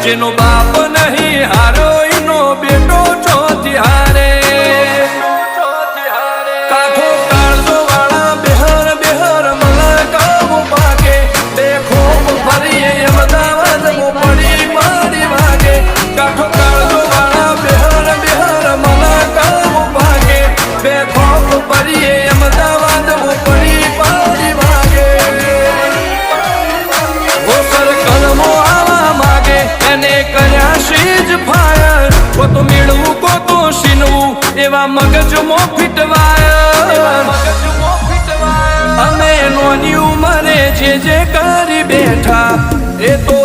જેનો બાપ નહીં હારો એનો બેટો ચોથી હારે કાઠો કાળજો વાળા બેહર બેહર મલકાવું પાકે દેખો ફરીએ અમદાવાદ પડી પડી વાગે કાઠો કાળજો વાળા બેહર બેહર મલકાવું પાકે દેખો ફરીએ અમદાવાદ પડી પડી વાગે હોસર કલમો આવા માગે એને કર્યા શીજ ફાયર કો તો મેળવું કો તો સીનવું એવા મગજમાં ફીટવાય અમે નોની ઉંમરે જે કરી બેઠા એ તો